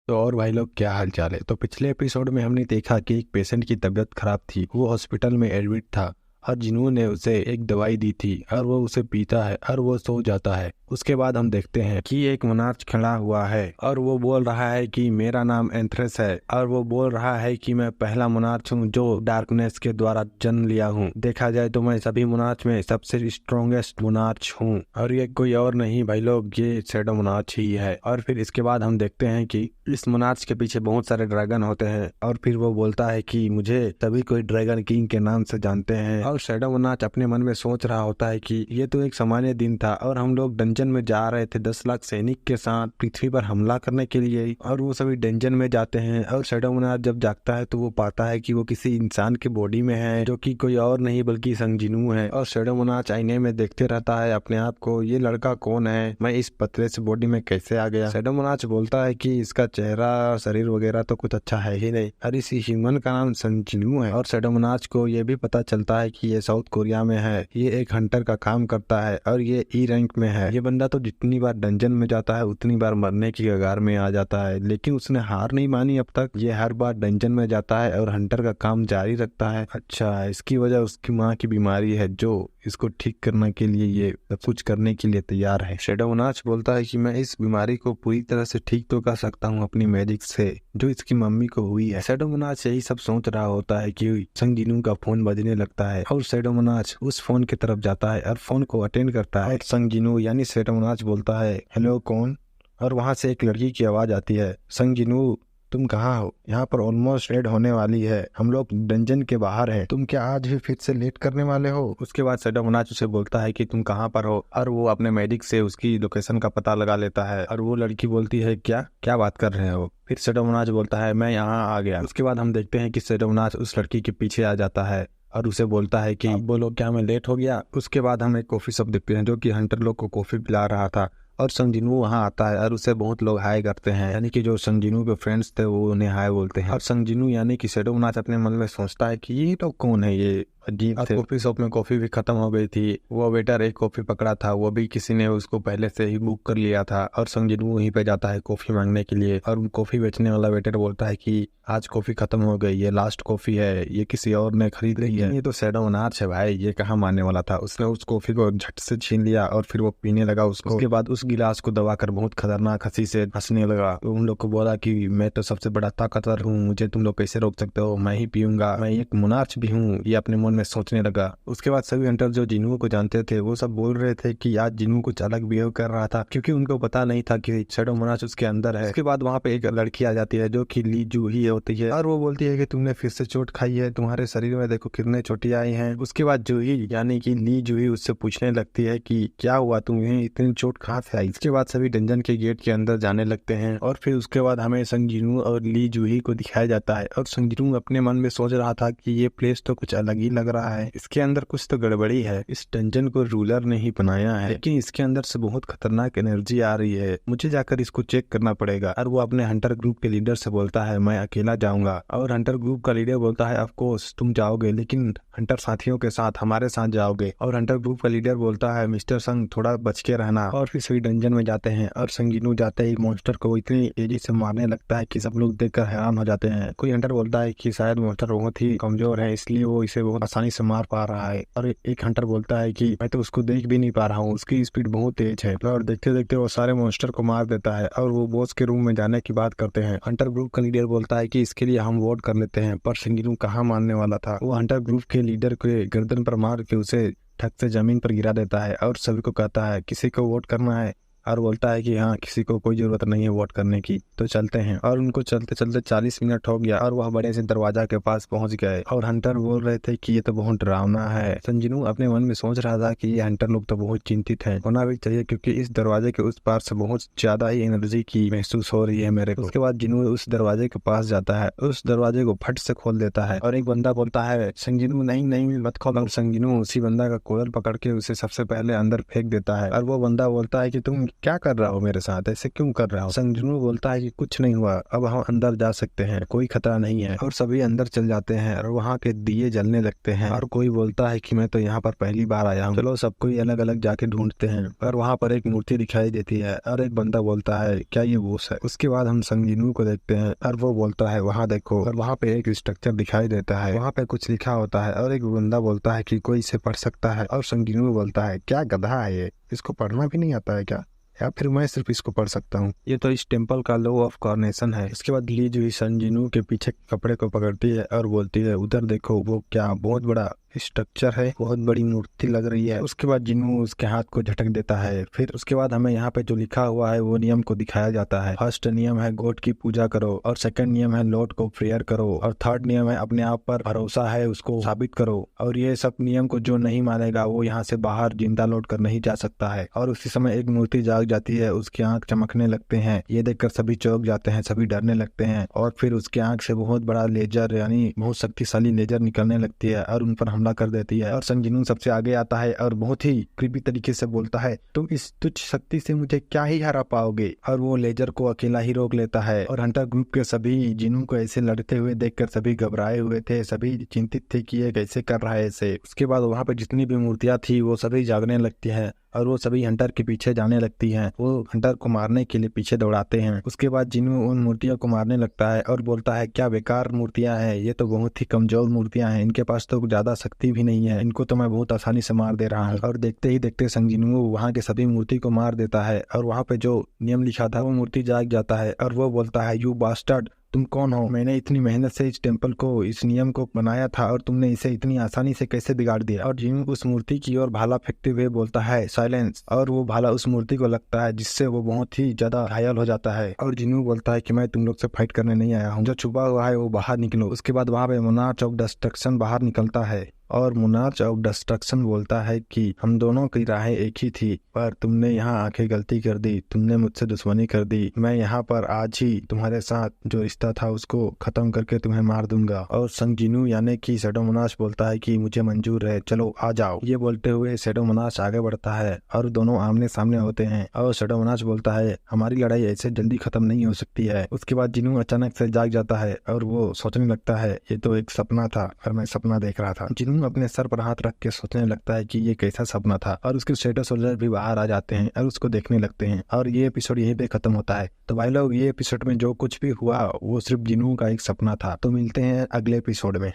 तो और भाई लोग, क्या हाल चाल है। तो पिछले एपिसोड में हमने देखा कि एक पेशेंट की तबीयत खराब थी, वो हॉस्पिटल में एडमिट था और जिन्हों ने उसे एक दवाई दी थी और वो उसे पीता है और वो सो जाता है। उसके बाद हम देखते हैं कि एक मोनार्च खड़ा हुआ है और वो बोल रहा है कि मेरा नाम एंथ्रेस है और वो बोल रहा है कि मैं पहला मोनार्च हूँ जो डार्कनेस के द्वारा जन्म लिया हूँ। देखा जाए तो मैं सभी मोनार्च में सबसे स्ट्रॉन्गेस्ट मोनार्च हूँ और ये कोई और नहीं भाई लोग, ये शैडो मोनार्च ही है। और फिर इसके बाद हम देखते हैं कि इस मोनार्च के पीछे बहुत सारे ड्रैगन होते हैं और फिर वो बोलता है कि मुझे सभी कोई ड्रैगन किंग के नाम से जानते हैं। और शैडो मोनार्च अपने मन में सोच रहा होता है कि ये तो एक सामान्य दिन था और हम लोग डंजन में जा रहे थे 10 लाख सैनिक के साथ पृथ्वी पर हमला करने के लिए, और वो सभी डंजन में जाते हैं। और शैडो मोनार्च जब जागता है तो वो पाता है कि वो किसी इंसान के बॉडी में है जो कि कोई और नहीं बल्कि संग जिनू है। और शैडो मोनार्च आईने में देखते रहता है अपने आप को, ये लड़का कौन है, मैं इस पतले से बॉडी में कैसे आ गया। शैडो मोनार्च बोलता है कि इसका चेहरा शरीर वगैरह तो कुछ अच्छा है ही नहीं और इस ह्यूमन का नाम संग जिनू है। और शैडो मोनार्च को ये भी पता चलता है कि ये साउथ कोरिया में है, ये एक हंटर का काम करता है और ये ई रैंक में है। ये बंदा तो जितनी बार डंजन में जाता है उतनी बार मरने की कगार में आ जाता है, लेकिन उसने हार नहीं मानी अब तक। ये हर बार डंजन में जाता है और हंटर का काम जारी रखता है। अच्छा, इसकी वजह उसकी माँ की बीमारी है जो इसको ठीक करने के लिए ये सब कुछ करने के लिए तैयार है। शैडो मोनार्च बोलता है कि मैं इस बीमारी को पूरी तरह से ठीक तो कर सकता हूँ अपनी मैजिक से, जो इसकी मम्मी को हुई है। शैडो मोनार्च यही सब सोच रहा होता है कि संग जिनू का फोन बजने लगता है और शैडो मोनार्च उस फोन की तरफ जाता है और फोन को अटेंड करता है। और संग जिनू यानी शैडो मोनार्च बोलता है, हेलो कौन। और वहां से एक लड़की की आवाज आती है, संग जिनू तुम कहाँ हो, यहाँ पर ऑलमोस्ट रेड होने वाली है, हम लोग डंजन के बाहर हैं, तुम क्या आज भी फिर से लेट करने वाले हो। उसके बाद शैडो मोनार्च उसे बोलता है कि तुम कहाँ पर हो और वो अपने मेडिक से उसकी लोकेशन का पता लगा लेता है। और वो लड़की बोलती है क्या क्या बात कर रहे हो। फिर शैडो मोनार्च बोलता है मैं यहाँ आ गया। उसके बाद हम देखते हैं कि शैडो मोनार्च उस लड़की के पीछे आ जाता है और उसे बोलता है कि अब बोलो क्या मैं लेट हो गया। उसके बाद हम एक कॉफी शॉप देखते हैं जो कि हंटर लोग को कॉफी पिला रहा था और संग जिनू वहाँ आता है और उसे बहुत लोग हाय करते हैं, यानी कि जो संग जिनू के फ्रेंड्स थे वो उन्हें हाय बोलते हैं। और संग जिनू यानी कि शैडो मोनार्च अपने मन में सोचता है कि ये तो कौन है, ये अजीब थे। कॉफी शॉप में कॉफी भी खत्म हो गई थी, वो वेटर एक कॉफी पकड़ा था, वो भी किसी ने उसको पहले से ही बुक कर लिया था। और संग जिनू वहीं पे जाता है कॉफी मांगने के लिए और कॉफी बेचने वाला वेटर बोलता है कि आज कॉफी खत्म हो गई, ये लास्ट कॉफी है, ये किसी और ने खरीद ली है। ये तो शैडो मोनार्च है भाई, ये कहाँ मानने वाला था। उसने उस कॉफी को झट से छीन लिया और फिर वो पीने लगा उसको। उसके बाद उस गिलास को दबाकर बहुत खतरनाक हंसी से हंसने लगा। तो उन लोग को बोला कि मैं तो सबसे बड़ा ताकतवर हूँ, मुझे तुम लोग कैसे रोक सकते हो, मैं ही पीऊंगा, मैं एक मोनार्च भी हूँ, ये अपने मन में सोचने लगा। उसके बाद सभी हंटर जो जिनू को जानते थे वो सब बोल रहे थे कि आज जिनू कुछ अलग बिहेव कर रहा था, क्योंकि उनको पता नहीं था कि शैडो मोनार्च उसके अंदर है। उसके बाद वहाँ पे एक लड़की आ जाती है जो कि ली जूही होती है और वो बोलती है कि तुमने फिर से चोट खाई है, तुम्हारे शरीर में देखो कितने चोटियां आई हैं। उसके बाद जूही यानी कि ली जूही उससे पूछने लगती है कि क्या हुआ, तुम्हें इतनी चोट कहाँ से आई। इसके बाद सभी डंजन के गेट के अंदर जाने लगते हैं और फिर उसके बाद हमें संग जिनू और ली जूही को दिखाया जाता है। और संग जिनू अपने मन में सोच रहा था कि ये प्लेस तो कुछ अलग ही लग रहा है, इसके अंदर कुछ तो गड़बड़ी है, इस डंजन को रूलर ने ही बनाया है, लेकिन इसके अंदर से बहुत खतरनाक एनर्जी आ रही है, मुझे जाकर इसको चेक करना पड़ेगा। और वो अपने हंटर ग्रुप के लीडर से बोलता है मैं अकेला जाऊंगा। और हंटर ग्रुप का लीडर बोलता है ऑफ कोर्स तुम जाओगे, लेकिन हंटर साथियों के साथ हमारे साथ जाओगे। और हंटर ग्रुप का लीडर बोलता है मिस्टर संग थोड़ा बच के रहना। और फिर सभी डंजन में जाते हैं और संग जिनू जाते ही मॉन्स्टर को इतनी तेजी से मारने लगता है कि सब लोग देखकर हैरान हो जाते हैं। कोई हंटर बोलता है कि शायद मॉन्स्टर बहुत ही कमजोर है इसलिए वो इसे बहुत आसानी से मार पा रहा है। और एक हंटर बोलता है कि मैं तो उसको देख भी नहीं पा रहा हूँ, उसकी स्पीड बहुत तेज है। और देखते देखते वो सारे मॉन्स्टर को मार देता है और वो बॉस के रूम में जाने की बात करते हैं। हंटर ग्रुप का लीडर बोलता है कि इसके लिए हम वोट कर लेते हैं, पर संग जिनू कहाँ मानने वाला था। वो हंटर ग्रुप के लीडर के गर्दन पर मार के उसे ठक से जमीन पर गिरा देता है और सभी को कहता है किसी को वोट करना है, और बोलता है कि हाँ किसी को कोई जरूरत नहीं है वोट करने की, तो चलते हैं। और उनको चलते चलते 40 मिनट हो गया और वह बड़े से दरवाजा के पास पहुंच गए। और हंटर बोल रहे थे कि ये तो बहुत डरावना है। संग जिनू अपने मन में सोच रहा था कि ये हंटर लोग तो बहुत चिंतित हैं, होना भी चाहिए क्योंकि इस दरवाजे के उस पार से बहुत ज्यादा ही एनर्जी की महसूस हो रही है मेरे को। उसके बाद जिनू उस दरवाजे के पास जाता है, उस दरवाजे को फट से खोल देता है और एक बंदा बोलता है संग जिनू नहीं नहीं मत खोलो। संग जिनू उसी बंदा का कॉलर पकड़ के उसे सबसे पहले अंदर फेंक देता है और वो बंदा बोलता है कि तुम क्या कर रहा हो मेरे साथ, ऐसे क्यों कर रहा हो? संजीनू बोलता है कि कुछ नहीं हुआ, अब हम अंदर जा सकते हैं, कोई खतरा नहीं है। और सभी अंदर चल जाते हैं और वहाँ के दिए जलने लगते हैं। और कोई बोलता है कि मैं तो यहाँ पर पहली बार आया हूँ, चलो सब कोई अलग अलग जाके ढूंढते हैं। और वहाँ पर एक मूर्ति दिखाई देती है और एक बंदा बोलता है क्या ये वो है? उसके बाद हम संजीनू को देखते हैं और वो बोलता है वहाँ देखो, और वहाँ पे एक स्ट्रक्चर दिखाई देता है, वहाँ पे कुछ लिखा होता है। और एक बंदा बोलता है कि कोई इसे पढ़ सकता है। और संजीनू बोलता है क्या गधा है ये, इसको पढ़ना भी नहीं आता है क्या, या फिर मैं सिर्फ इसको पढ़ सकता हूँ? ये तो इस टेम्पल का लॉ ऑफ कॉर्नेशन है। इसके बाद ली जुई संजीनू के पीछे कपड़े को पकड़ती है और बोलती है उधर देखो, वो क्या बहुत बड़ा स्ट्रक्चर है, बहुत बड़ी मूर्ति लग रही है। उसके बाद जिन्नू उसके हाथ को झटक देता है। फिर उसके बाद हमें यहाँ पे जो लिखा हुआ है वो नियम को दिखाया जाता है। फर्स्ट नियम है गॉड की पूजा करो, और सेकंड नियम है लॉर्ड को प्रेयर करो, और थर्ड नियम है अपने आप पर भरोसा है उसको साबित करो। और ये सब नियम को जो नहीं मानेगा वो यहाँ से बाहर जिंदा लौट कर नहीं जा सकता है। और उसी समय एक मूर्ति जाग जाती है, उसकी आंख चमकने लगते हैं। ये देखकर सभी चौंक जाते हैं, सभी डरने लगते हैं। और फिर उसकी आंख से बहुत बड़ा लेजर यानी बहुत शक्तिशाली लेजर निकलने लगती है और उन पर हमला कर देती है। और संजीनू सबसे आगे आता है और बहुत ही क्रीपी तरीके से बोलता है तुम इस तुच्छ शक्ति से मुझे क्या ही हरा पाओगे। और वो लेजर को अकेला ही रोक लेता है। और हंटर ग्रुप के सभी जिन्नू को ऐसे लड़ते हुए देखकर सभी घबराए हुए थे, सभी चिंतित थे कि ये कैसे कर रहा है ऐसे। उसके बाद वहाँ पे जितनी भी मूर्तियां थी वो सभी जागने लगती है और वो सभी हंटर के पीछे जाने लगती हैं। वो हंटर को मारने के लिए पीछे दौड़ाते हैं। उसके बाद जिन्नू उन मूर्तियों को मारने लगता है और बोलता है क्या बेकार मूर्तियां हैं, ये तो बहुत ही कमजोर मूर्तियां हैं, इनके पास तो ज्यादा शक्ति भी नहीं है, इनको तो मैं बहुत आसानी से मार दे रहा हूँ। और देखते ही देखते संजीनू वहाँ के सभी मूर्ति को मार देता है और वहाँ पे जो नियम लिखा था वो मूर्ति जाग जाता है। और वो बोलता है यू बास्टर्ड, तुम कौन हो? मैंने इतनी मेहनत से इस टेम्पल को, इस नियम को बनाया था और तुमने इसे इतनी आसानी से कैसे बिगाड़ दिया? और जिन्नू उस मूर्ति की ओर भाला फेंकते हुए बोलता है साइलेंस। और वो भाला उस मूर्ति को लगता है जिससे वो बहुत ही ज्यादा घायल हो जाता है। और जिन्नू बोलता है कि मैं तुम लोग से फाइट करने नहीं आया हूँ, जो छुपा हुआ है वो बाहर निकलो। उसके बाद वहाँ पे मोनार्च ऑफ डिस्ट्रक्शन बाहर निकलता है और मोनार्च ऑफ डिस्ट्रक्शन बोलता है कि हम दोनों की राहें एक ही थी, पर तुमने यहाँ आके गलती कर दी, तुमने मुझसे दुश्मनी कर दी। मैं यहाँ पर आज ही तुम्हारे साथ जो रिश्ता था उसको खत्म करके तुम्हें मार दूंगा। और संजीनू यानी कि शैडोमोनाश बोलता है कि मुझे मंजूर है, चलो आ जाओ। ये बोलते हुए शैडोमोनाश आगे बढ़ता है और दोनों आमने सामने होते हैं। और शैडोमोनाश बोलता है हमारी लड़ाई ऐसे जल्दी खत्म नहीं हो सकती है। उसके बाद जिन्नू अचानक से जाग जाता है और वो सोचने लगता है ये तो एक सपना था और मैं सपना देख रहा था। जिन्नू अपने सर पर हाथ रख के सोचने लगता है कि ये कैसा सपना था। और उसके शैडो सोल्जर भी बाहर आ जाते हैं और उसको देखने लगते हैं। और ये एपिसोड यहीं पे खत्म होता है। तो भाई लोग ये एपिसोड में जो कुछ भी हुआ वो सिर्फ जिन्नू का एक सपना था। तो मिलते हैं अगले एपिसोड में।